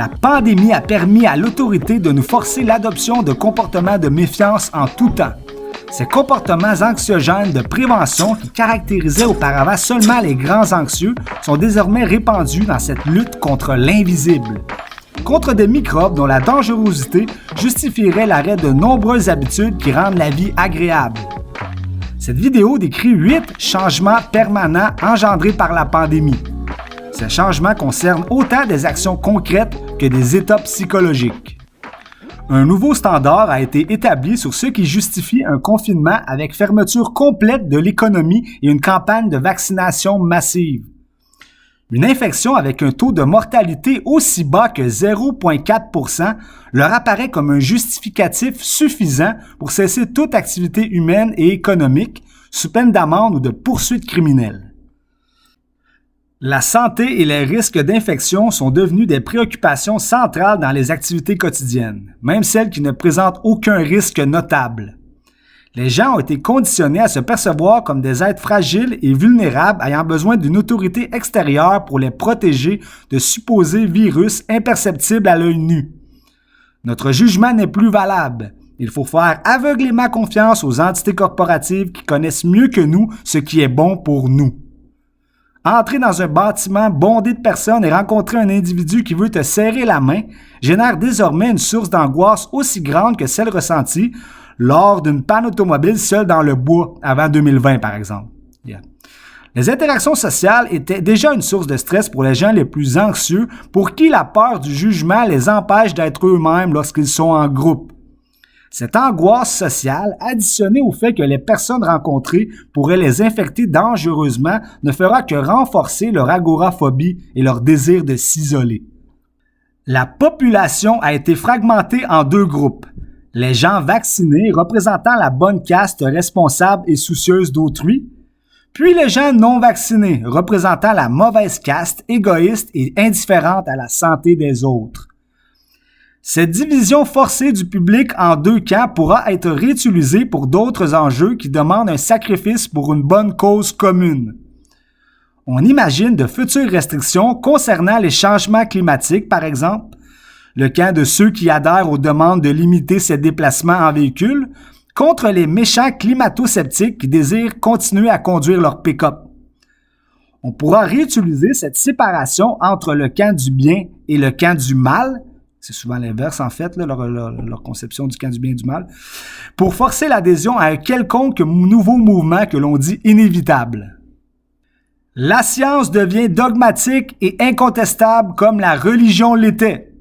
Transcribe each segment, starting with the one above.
La pandémie a permis à l'autorité de nous forcer l'adoption de comportements de méfiance en tout temps. Ces comportements anxiogènes de prévention qui caractérisaient auparavant seulement les grands anxieux sont désormais répandus dans cette lutte contre l'invisible. Contre des microbes dont la dangerosité justifierait l'arrêt de nombreuses habitudes qui rendent la vie agréable. Cette vidéo décrit 8 changements permanents engendrés par la pandémie. Ces changements concernent autant des actions concrètes que des états psychologiques. Un nouveau standard a été établi sur ce qui justifie un confinement avec fermeture complète de l'économie et une campagne de vaccination massive. Une infection avec un taux de mortalité aussi bas que 0,4% leur apparaît comme un justificatif suffisant pour cesser toute activité humaine et économique, sous peine d'amende ou de poursuites criminelles. La santé et les risques d'infection sont devenus des préoccupations centrales dans les activités quotidiennes, même celles qui ne présentent aucun risque notable. Les gens ont été conditionnés à se percevoir comme des êtres fragiles et vulnérables ayant besoin d'une autorité extérieure pour les protéger de supposés virus imperceptibles à l'œil nu. Notre jugement n'est plus valable. Il faut faire aveuglément confiance aux entités corporatives qui connaissent mieux que nous ce qui est bon pour nous. Entrer dans un bâtiment bondé de personnes et rencontrer un individu qui veut te serrer la main génère désormais une source d'angoisse aussi grande que celle ressentie lors d'une panne automobile seule dans le bois avant 2020, par exemple. Les interactions sociales étaient déjà une source de stress pour les gens les plus anxieux, pour qui la peur du jugement les empêche d'être eux-mêmes lorsqu'ils sont en groupe. Cette angoisse sociale, additionnée au fait que les personnes rencontrées pourraient les infecter dangereusement, ne fera que renforcer leur agoraphobie et leur désir de s'isoler. La population a été fragmentée en 2 groupes. Les gens vaccinés représentant la bonne caste responsable et soucieuse d'autrui, puis les gens non vaccinés représentant la mauvaise caste égoïste et indifférente à la santé des autres. Cette division forcée du public en 2 camps pourra être réutilisée pour d'autres enjeux qui demandent un sacrifice pour une bonne cause commune. On imagine de futures restrictions concernant les changements climatiques, par exemple, le camp de ceux qui adhèrent aux demandes de limiter ces déplacements en véhicule, contre les méchants climato-sceptiques qui désirent continuer à conduire leur pick-up. On pourra réutiliser cette séparation entre le camp du bien et le camp du mal, c'est souvent l'inverse en fait, là, leur conception du camp du bien et du mal, pour forcer l'adhésion à un quelconque nouveau mouvement que l'on dit inévitable. La science devient dogmatique et incontestable comme la religion l'était.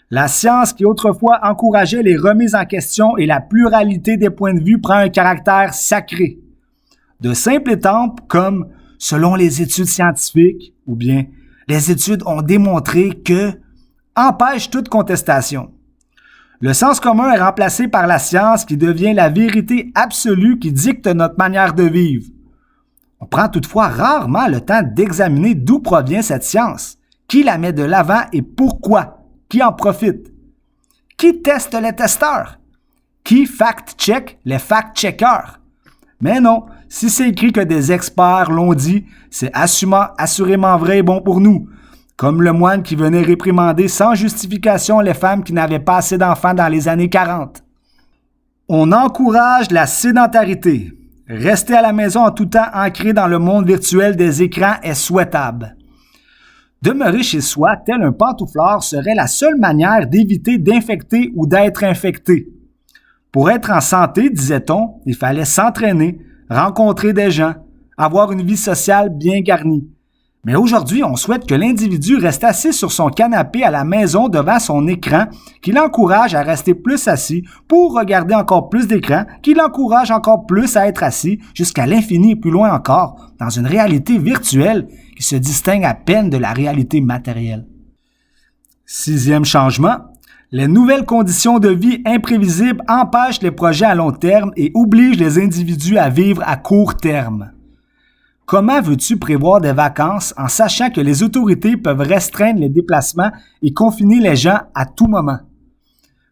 La science qui autrefois encourageait les remises en question et la pluralité des points de vue prend un caractère sacré. De simples étampes comme « selon les études scientifiques » ou bien « les études ont démontré que » empêchent toute contestation. Le sens commun est remplacé par la science qui devient la vérité absolue qui dicte notre manière de vivre. On prend toutefois rarement le temps d'examiner d'où provient cette science, qui la met de l'avant et pourquoi, qui en profite, qui teste les testeurs, qui fact-check les fact-checkers. Mais non, si c'est écrit que des experts l'ont dit, c'est assurément vrai et bon pour nous. Comme le moine qui venait réprimander sans justification les femmes qui n'avaient pas assez d'enfants dans les années 40. On encourage la sédentarité. Rester à la maison en tout temps ancré dans le monde virtuel des écrans est souhaitable. Demeurer chez soi, tel un pantouflard, serait la seule manière d'éviter d'infecter ou d'être infecté. Pour être en santé, disait-on, il fallait s'entraîner, rencontrer des gens, avoir une vie sociale bien garnie. Mais aujourd'hui, on souhaite que l'individu reste assis sur son canapé à la maison devant son écran, qui l'encourage à rester plus assis pour regarder encore plus d'écrans, qui l'encourage encore plus à être assis jusqu'à l'infini et plus loin encore, dans une réalité virtuelle qui se distingue à peine de la réalité matérielle. 6e changement, les nouvelles conditions de vie imprévisibles empêchent les projets à long terme et obligent les individus à vivre à court terme. Comment veux-tu prévoir des vacances en sachant que les autorités peuvent restreindre les déplacements et confiner les gens à tout moment?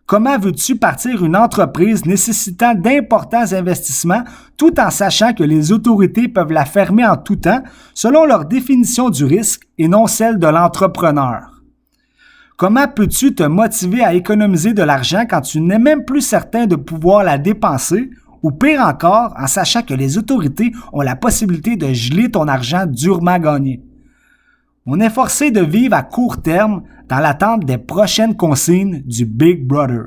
Comment veux-tu partir une entreprise nécessitant d'importants investissements tout en sachant que les autorités peuvent la fermer en tout temps selon leur définition du risque et non celle de l'entrepreneur? Comment peux-tu te motiver à économiser de l'argent quand tu n'es même plus certain de pouvoir la dépenser, ou pire encore, en sachant que les autorités ont la possibilité de geler ton argent durement gagné? On est forcé de vivre à court terme dans l'attente des prochaines consignes du Big Brother.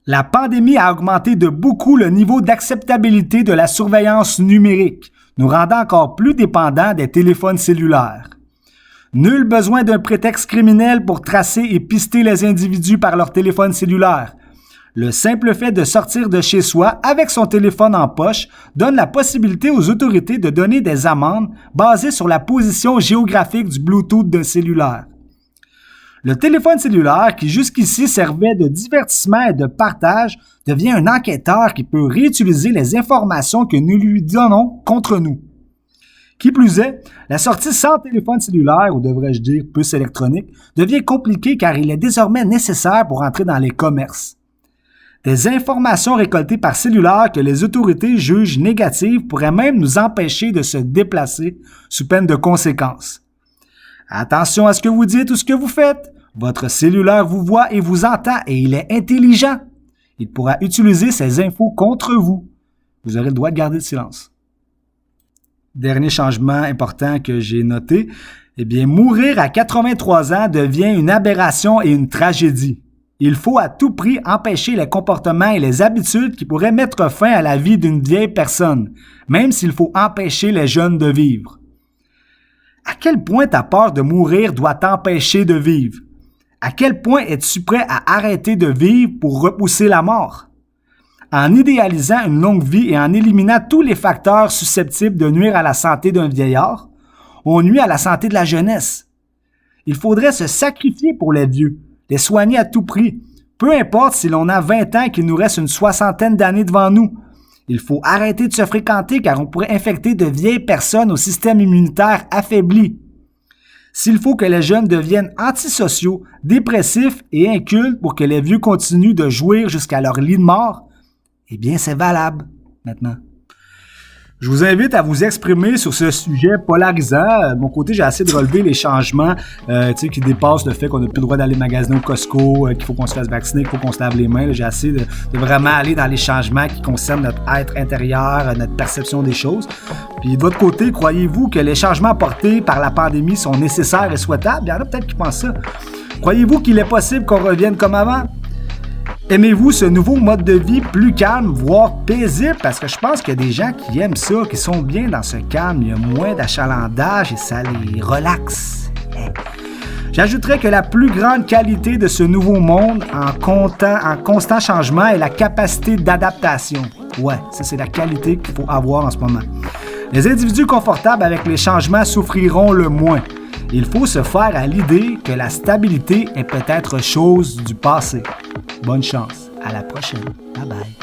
La pandémie a augmenté de beaucoup le niveau d'acceptabilité de la surveillance numérique, nous rendant encore plus dépendants des téléphones cellulaires. Nul besoin d'un prétexte criminel pour tracer et pister les individus par leur téléphone cellulaire. Le simple fait de sortir de chez soi avec son téléphone en poche donne la possibilité aux autorités de donner des amendes basées sur la position géographique du Bluetooth d'un cellulaire. Le téléphone cellulaire, qui jusqu'ici servait de divertissement et de partage, devient un enquêteur qui peut réutiliser les informations que nous lui donnons contre nous. Qui plus est, la sortie sans téléphone cellulaire, ou devrais-je dire puce électronique, devient compliquée car il est désormais nécessaire pour entrer dans les commerces. Des informations récoltées par cellulaire que les autorités jugent négatives pourraient même nous empêcher de se déplacer sous peine de conséquences. Attention à ce que vous dites ou ce que vous faites. Votre cellulaire vous voit et vous entend et il est intelligent. Il pourra utiliser ces infos contre vous. Vous aurez le droit de garder le silence. Dernier changement important que j'ai noté, mourir à 83 ans devient une aberration et une tragédie. Il faut à tout prix empêcher les comportements et les habitudes qui pourraient mettre fin à la vie d'une vieille personne, même s'il faut empêcher les jeunes de vivre. À quel point ta peur de mourir doit t'empêcher de vivre? À quel point es-tu prêt à arrêter de vivre pour repousser la mort? En idéalisant une longue vie et en éliminant tous les facteurs susceptibles de nuire à la santé d'un vieillard, on nuit à la santé de la jeunesse. Il faudrait se sacrifier pour les vieux, les soigner à tout prix, peu importe si l'on a 20 ans et qu'il nous reste une soixantaine d'années devant nous. Il faut arrêter de se fréquenter car on pourrait infecter de vieilles personnes au système immunitaire affaibli. S'il faut que les jeunes deviennent antisociaux, dépressifs et incultes pour que les vieux continuent de jouir jusqu'à leur lit de mort, c'est valable maintenant. Je vous invite à vous exprimer sur ce sujet polarisant. De mon côté, j'ai essayé de relever les changements qui dépassent le fait qu'on n'a plus le droit d'aller magasiner au Costco, qu'il faut qu'on se fasse vacciner, qu'il faut qu'on se lave les mains. Là, j'ai essayé de vraiment aller dans les changements qui concernent notre être intérieur, notre perception des choses. Puis de votre côté, croyez-vous que les changements apportés par la pandémie sont nécessaires et souhaitables? Il y en a peut-être qui pensent ça. Croyez-vous qu'il est possible qu'on revienne comme avant? Aimez-vous ce nouveau mode de vie plus calme, voire paisible? Parce que je pense qu'il y a des gens qui aiment ça, qui sont bien dans ce calme. Il y a moins d'achalandage et ça les relaxe. J'ajouterais que la plus grande qualité de ce nouveau monde en constant changement est la capacité d'adaptation. Ouais, ça c'est la qualité qu'il faut avoir en ce moment. Les individus confortables avec les changements souffriront le moins. Il faut se faire à l'idée que la stabilité est peut-être chose du passé. Bonne chance. À la prochaine. Bye bye.